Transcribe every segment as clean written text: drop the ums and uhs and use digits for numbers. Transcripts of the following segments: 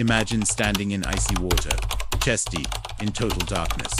Imagine standing in icy water, chest deep, in total darkness,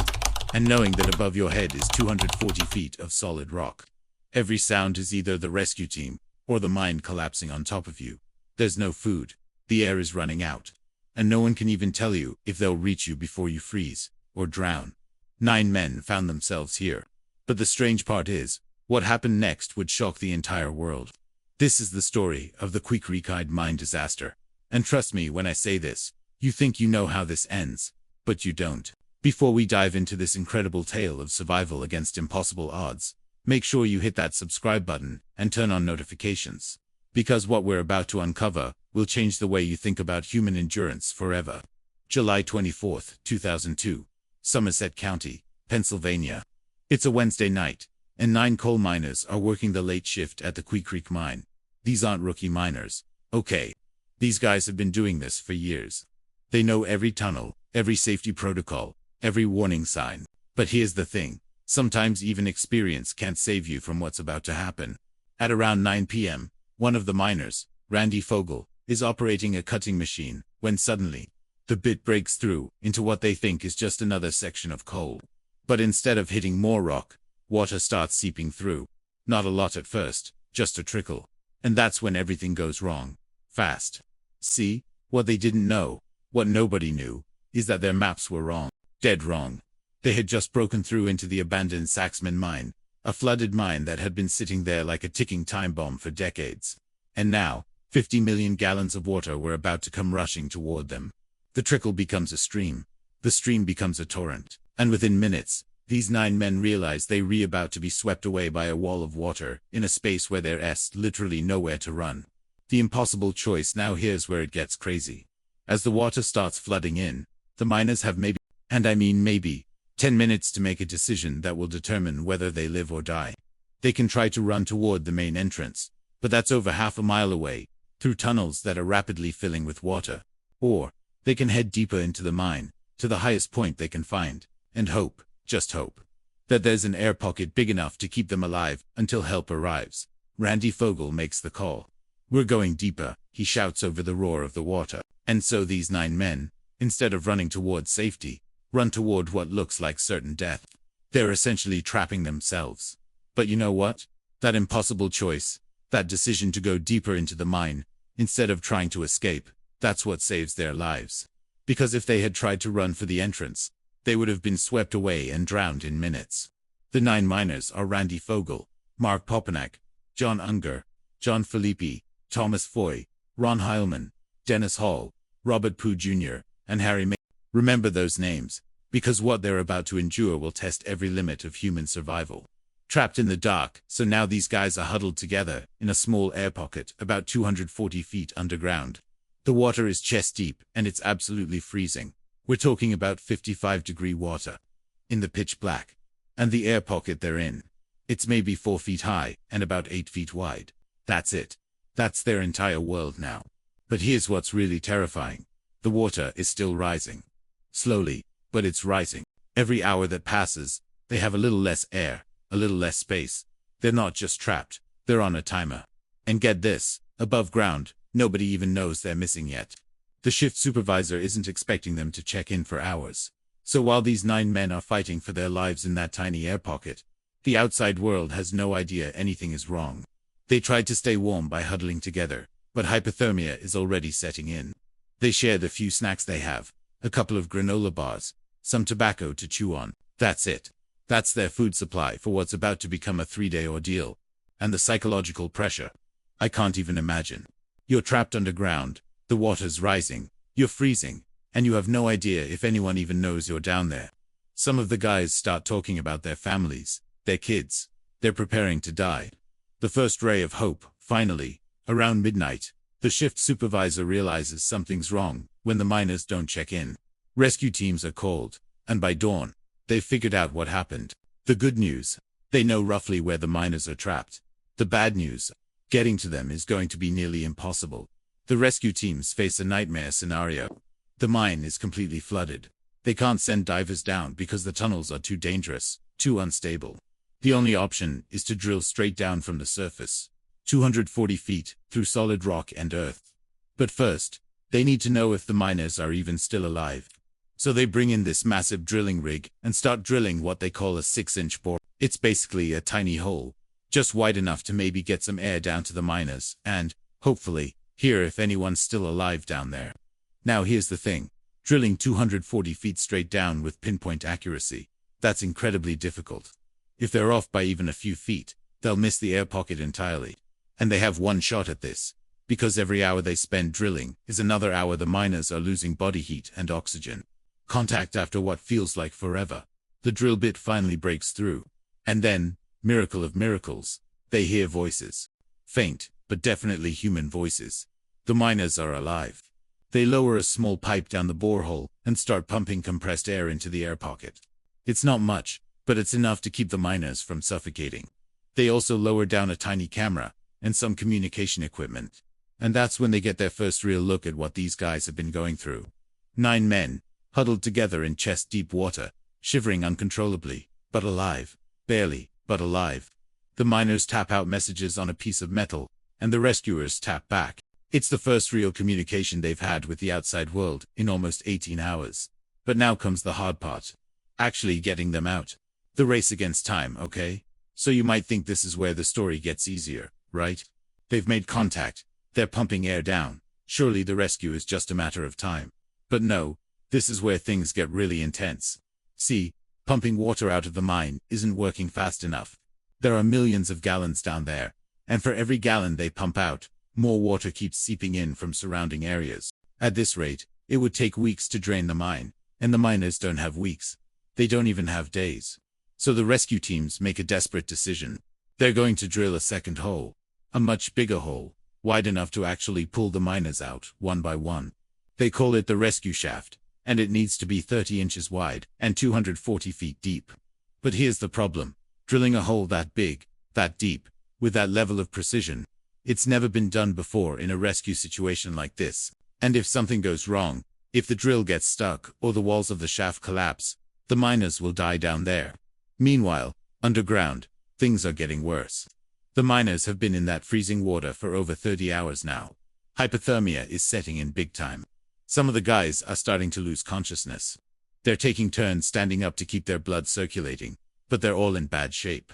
and knowing that above your head is 240 feet of solid rock. Every sound is either the rescue team or the mine collapsing on top of you. There's no food, the air is running out, and no one can even tell you if they'll reach you before you freeze or drown. 9 men found themselves here. But the strange part is, what happened next would shock the entire world. This is the story of the Quecreek mine disaster. And trust me when I say this, you think you know how this ends, but you don't. Before we dive into this incredible tale of survival against impossible odds, make sure you hit that subscribe button and turn on notifications. Because what we're about to uncover will change the way you think about human endurance forever. July 24, 2002. Somerset County, Pennsylvania. It's a Wednesday night, and 9 coal miners are working the late shift at the Quecreek mine. These aren't rookie miners, okay? These guys have been doing this for years. They know every tunnel, every safety protocol, every warning sign. But here's the thing, sometimes even experience can't save you from what's about to happen. At around 9 p.m., one of the miners, Randy Fogel, is operating a cutting machine, when suddenly, the bit breaks through into what they think is just another section of coal. But instead of hitting more rock, water starts seeping through. Not a lot at first, just a trickle. And that's when everything goes wrong. Fast. See, what they didn't know, what nobody knew, is that their maps were wrong. Dead wrong. They had just broken through into the abandoned Saxman mine, a flooded mine that had been sitting there like a ticking time bomb for decades. And now, 50 million gallons of water were about to come rushing toward them. The trickle becomes a stream. The stream becomes a torrent. And within minutes, these 9 men realize they were about to be swept away by a wall of water, in a space where there's literally nowhere to run. The impossible choice now, here's where it gets crazy. As the water starts flooding in, the miners have maybe, and I mean maybe, 10 minutes to make a decision that will determine whether they live or die. They can try to run toward the main entrance, but that's over half a mile away, through tunnels that are rapidly filling with water. Or, they can head deeper into the mine, to the highest point they can find, and hope, just hope, that there's an air pocket big enough to keep them alive until help arrives. Randy Fogel makes the call. We're going deeper, he shouts over the roar of the water. And so these 9 men, instead of running toward safety, run toward what looks like certain death. They're essentially trapping themselves. But you know what? That impossible choice, that decision to go deeper into the mine, instead of trying to escape, that's what saves their lives. Because if they had tried to run for the entrance, they would have been swept away and drowned in minutes. The 9 miners are Randy Fogel, Mark Popanek, John Unger, John Filippi, Thomas Foy, Ron Heilman, Dennis Hall, Robert Pugh Jr., and Harry May. Remember those names, because what they're about to endure will test every limit of human survival. Trapped in the dark, so now these guys are huddled together in a small air pocket about 240 feet underground. The water is chest deep, and it's absolutely freezing. We're talking about 55-degree water. In the pitch black. And the air pocket they're in, it's maybe 4 feet high and about 8 feet wide. That's it. That's their entire world now. But here's what's really terrifying. The water is still rising. Slowly, but it's rising. Every hour that passes, they have a little less air, a little less space. They're not just trapped, they're on a timer. And get this, above ground, nobody even knows they're missing yet. The shift supervisor isn't expecting them to check in for hours. So while these 9 men are fighting for their lives in that tiny air pocket, the outside world has no idea anything is wrong. They tried to stay warm by huddling together, but hypothermia is already setting in. They share the few snacks they have, a couple of granola bars, some tobacco to chew on. That's it. That's their food supply for what's about to become a 3-day ordeal. And the psychological pressure. I can't even imagine. You're trapped underground, the water's rising, you're freezing, and you have no idea if anyone even knows you're down there. Some of the guys start talking about their families, their kids. They're preparing to die. The first ray of hope, finally, around midnight, the shift supervisor realizes something's wrong when the miners don't check in. Rescue teams are called, and by dawn, they've figured out what happened. The good news, they know roughly where the miners are trapped. The bad news, getting to them is going to be nearly impossible. The rescue teams face a nightmare scenario. The mine is completely flooded. They can't send divers down because the tunnels are too dangerous, too unstable. The only option is to drill straight down from the surface, 240 feet, through solid rock and earth. But first, They need to know if the miners are even still alive. So they bring in this massive drilling rig and start drilling what they call a 6-inch bore. It's basically a tiny hole, just wide enough to maybe get some air down to the miners and, hopefully, hear if anyone's still alive down there. Now here's the thing. Drilling 240 feet straight down with pinpoint accuracy, that's incredibly difficult. If they're off by even a few feet, they'll miss the air pocket entirely. And they have one shot at this, because every hour they spend drilling is another hour the miners are losing body heat and oxygen. Contact after what feels like forever. The drill bit finally breaks through. And then, miracle of miracles, they hear voices. Faint, but definitely human voices. The miners are alive. They lower a small pipe down the borehole and start pumping compressed air into the air pocket. It's not much, but it's enough to keep the miners from suffocating. They also lower down a tiny camera and some communication equipment. And that's when they get their first real look at what these guys have been going through. 9 men, huddled together in chest-deep water, shivering uncontrollably, but alive. Barely, but alive. The miners tap out messages on a piece of metal, and the rescuers tap back. It's the first real communication they've had with the outside world in almost 18 hours. But now comes the hard part. Actually getting them out. The race against time, okay? So you might think this is where the story gets easier, right? They've made contact. They're pumping air down. Surely the rescue is just a matter of time. But no, this is where things get really intense. See, pumping water out of the mine isn't working fast enough. There are millions of gallons down there, and for every gallon they pump out, more water keeps seeping in from surrounding areas. At this rate, it would take weeks to drain the mine, and the miners don't have weeks. They don't even have days. So the rescue teams make a desperate decision. They're going to drill a second hole. A much bigger hole, wide enough to actually pull the miners out, one by one. They call it the rescue shaft, and it needs to be 30 inches wide and 240 feet deep. But here's the problem. Drilling a hole that big, that deep, with that level of precision, it's never been done before in a rescue situation like this. And if something goes wrong, if the drill gets stuck or the walls of the shaft collapse, the miners will die down there. Meanwhile, underground, things are getting worse. The miners have been in that freezing water for over 30 hours now. Hypothermia is setting in big time. Some of the guys are starting to lose consciousness. They're taking turns standing up to keep their blood circulating, but they're all in bad shape.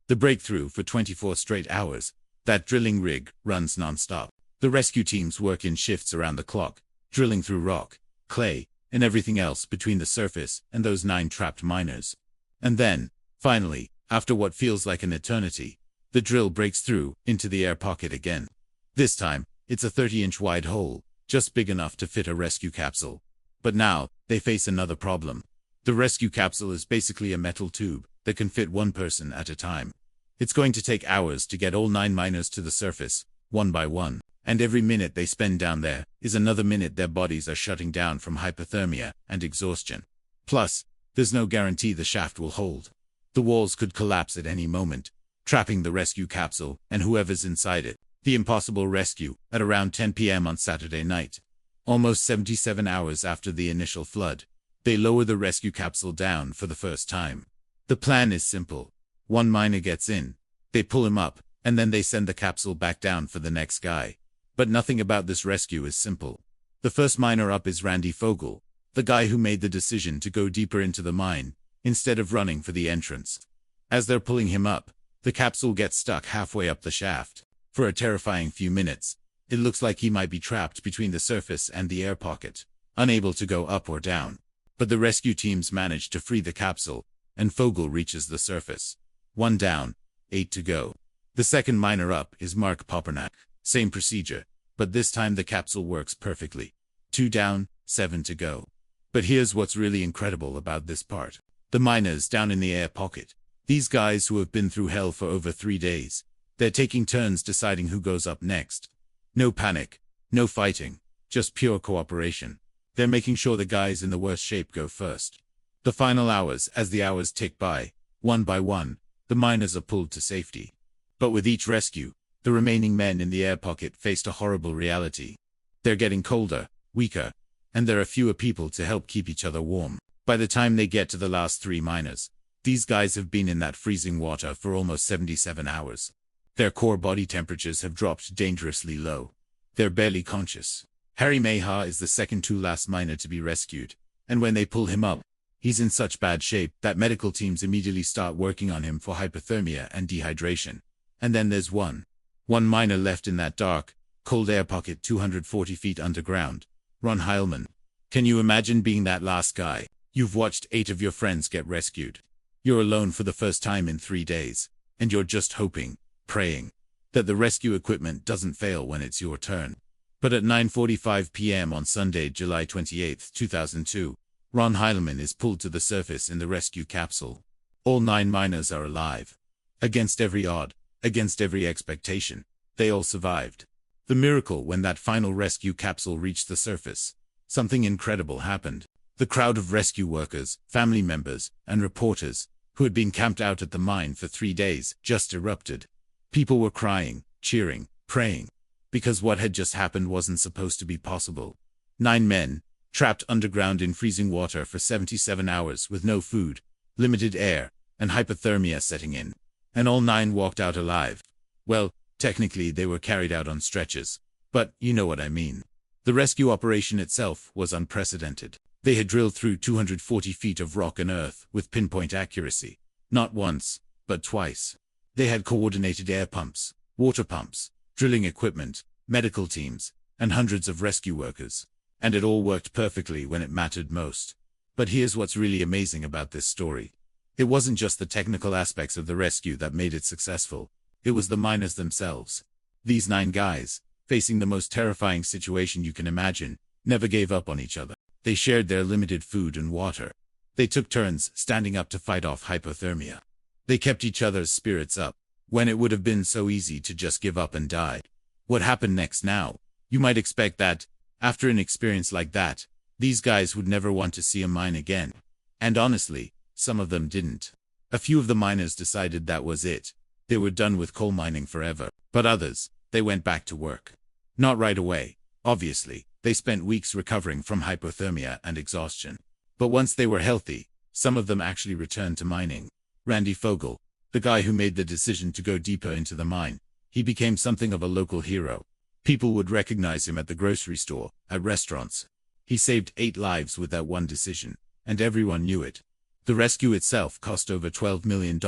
The breakthrough for 24 straight hours, that drilling rig runs non-stop. The rescue teams work in shifts around the clock, drilling through rock, clay, and everything else between the surface and those 9 trapped miners. And then, finally, after what feels like an eternity, the drill breaks through into the air pocket again. This time, it's a 30-inch wide hole, just big enough to fit a rescue capsule. But now, they face another problem. The rescue capsule is basically a metal tube that can fit one person at a time. It's going to take hours to get all 9 miners to the surface, one by one, and every minute they spend down there is another minute their bodies are shutting down from hypothermia and exhaustion. Plus, there's no guarantee the shaft will hold. The walls could collapse at any moment, trapping the rescue capsule and whoever's inside it. The impossible rescue at around 10 p.m. on Saturday night. Almost 77 hours after the initial flood, they lower the rescue capsule down for the first time. The plan is simple. One miner gets in, they pull him up, and then they send the capsule back down for the next guy. But nothing about this rescue is simple. The first miner up is Randy Fogel, the guy who made the decision to go deeper into the mine, instead of running for the entrance. As they're pulling him up, the capsule gets stuck halfway up the shaft. For a terrifying few minutes, it looks like he might be trapped between the surface and the air pocket, unable to go up or down. But the rescue teams manage to free the capsule, and Fogel reaches the surface. 1 down, 8 to go. The second miner up is Mark Popernak. Same procedure, but this time the capsule works perfectly. 2 down, 7 to go. But here's what's really incredible about this part. The miners down in the air pocket. These guys who have been through hell for over 3 days. They're taking turns deciding who goes up next. No panic, no fighting, just pure cooperation. They're making sure the guys in the worst shape go first. The final hours, as the hours tick by, one by one, the miners are pulled to safety. But with each rescue, the remaining men in the air pocket faced a horrible reality. They're getting colder, weaker, and there are fewer people to help keep each other warm. By the time they get to the last 3 miners, these guys have been in that freezing water for almost 77 hours. Their core body temperatures have dropped dangerously low. They're barely conscious. Harry Mayha is the second to last miner to be rescued, and when they pull him up, he's in such bad shape that medical teams immediately start working on him for hypothermia and dehydration. And then there's one miner left in that dark, cold air pocket 240 feet underground, Ron Heilman. Can you imagine being that last guy? You've watched 8 of your friends get rescued. You're alone for the first time in 3 days, and you're just hoping, praying, that the rescue equipment doesn't fail when it's your turn. But at 9:45 p.m. on Sunday, July 28, 2002, Ron Heilman is pulled to the surface in the rescue capsule. All 9 miners are alive. Against every odd, against every expectation, they all survived. The miracle when that final rescue capsule reached the surface. Something incredible happened. The crowd of rescue workers, family members, and reporters, who had been camped out at the mine for 3 days, just erupted. People were crying, cheering, praying, because what had just happened wasn't supposed to be possible. 9 men, trapped underground in freezing water for 77 hours with no food, limited air, and hypothermia setting in. And all 9 walked out alive. Well, technically they were carried out on stretchers, but you know what I mean. The rescue operation itself was unprecedented. They had drilled through 240 feet of rock and earth with pinpoint accuracy. Not once, but twice. They had coordinated air pumps, water pumps, drilling equipment, medical teams, and hundreds of rescue workers. And it all worked perfectly when it mattered most. But here's what's really amazing about this story. It wasn't just the technical aspects of the rescue that made it successful. It was the miners themselves. These 9 guys, facing the most terrifying situation you can imagine, never gave up on each other. They shared their limited food and water. They took turns standing up to fight off hypothermia. They kept each other's spirits up, when it would have been so easy to just give up and die. What happened next now? You might expect that, after an experience like that, these guys would never want to see a mine again. And honestly, some of them didn't. A few of the miners decided that was it. They were done with coal mining forever. But others, they went back to work. Not right away, obviously. They spent weeks recovering from hypothermia and exhaustion. But once they were healthy, some of them actually returned to mining. Randy Fogel, the guy who made the decision to go deeper into the mine, he became something of a local hero. People would recognize him at the grocery store, at restaurants. He saved 8 lives with that one decision, and everyone knew it. The rescue itself cost over $12 million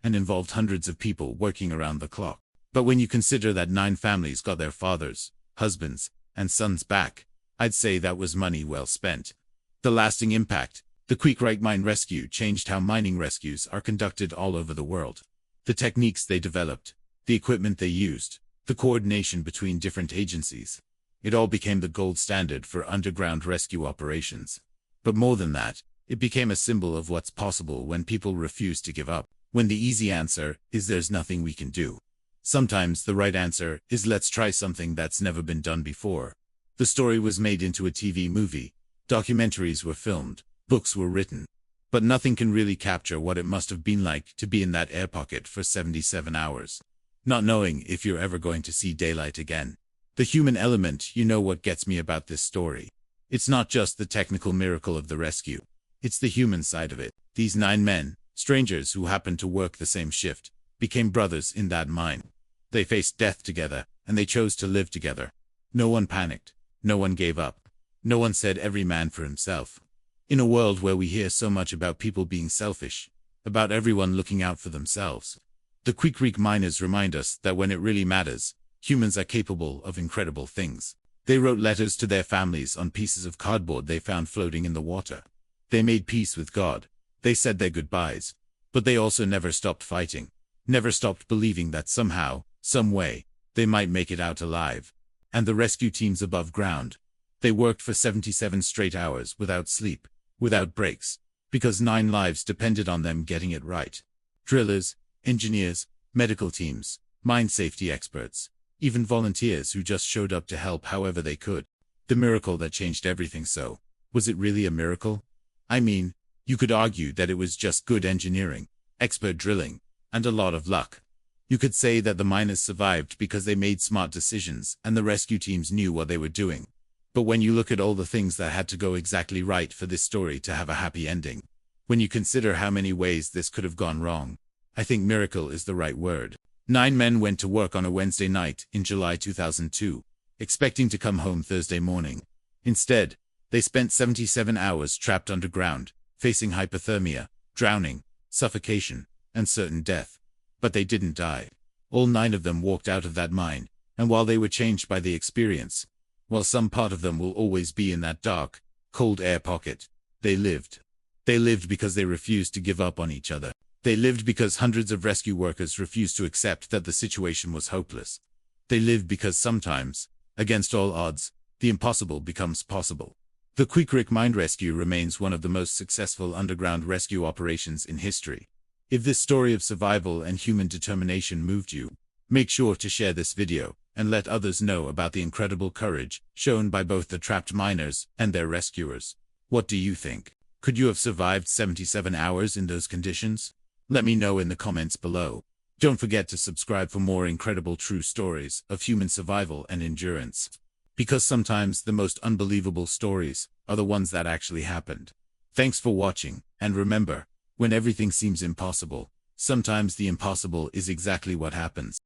and involved hundreds of people working around the clock. But when you consider that 9 families got their fathers, husbands, and sons back, I'd say that was money well spent. The lasting impact. The Quecreek Mine rescue changed how mining rescues are conducted all over the world. The techniques they developed, the equipment they used, the coordination between different agencies. It all became the gold standard for underground rescue operations. But more than that, it became a symbol of what's possible when people refuse to give up. When the easy answer is there's nothing we can do. Sometimes the right answer is let's try something that's never been done before. The story was made into a TV movie, documentaries were filmed, books were written. But nothing can really capture what it must have been like to be in that air pocket for 77 hours. Not knowing if you're ever going to see daylight again. The human element, you know what gets me about this story. It's not just the technical miracle of the rescue. It's the human side of it. These 9 men, strangers who happened to work the same shift, became brothers in that mine. They faced death together, and they chose to live together. No one panicked. No one gave up. No one said every man for himself. In a world where we hear so much about people being selfish, about everyone looking out for themselves, the Quecreek miners remind us that when it really matters, humans are capable of incredible things. They wrote letters to their families on pieces of cardboard they found floating in the water. They made peace with God. They said their goodbyes. But they also never stopped fighting. Never stopped believing that somehow, some way, they might make it out alive. And the rescue teams above ground. They worked for 77 straight hours without sleep, without breaks, because 9 lives depended on them getting it right. Drillers, engineers, medical teams, mine safety experts, even volunteers who just showed up to help however they could. The miracle that changed everything. So, was it really a miracle? I mean, you could argue that it was just good engineering, expert drilling, and a lot of luck. You could say that the miners survived because they made smart decisions and the rescue teams knew what they were doing. But when you look at all the things that had to go exactly right for this story to have a happy ending, when you consider how many ways this could have gone wrong, I think miracle is the right word. 9 men went to work on a Wednesday night in July 2002. expecting to come home Thursday morning. Instead, they spent 77 hours trapped underground, facing hypothermia, drowning, suffocation, and certain death. But they didn't die. All 9 of them walked out of that mine, and while they were changed by the experience, while some part of them will always be in that dark, cold air pocket, they lived. They lived because they refused to give up on each other. They lived because hundreds of rescue workers refused to accept that the situation was hopeless. They lived because sometimes, against all odds, the impossible becomes possible. The Quecreek Mine rescue remains one of the most successful underground rescue operations in history. If this story of survival and human determination moved you, make sure to share this video and let others know about the incredible courage shown by both the trapped miners and their rescuers. What do you think? Could you have survived 77 hours in those conditions? Let me know in the comments below. Don't forget to subscribe for more incredible true stories of human survival and endurance. Because sometimes the most unbelievable stories are the ones that actually happened. Thanks for watching, and remember, when everything seems impossible, sometimes the impossible is exactly what happens.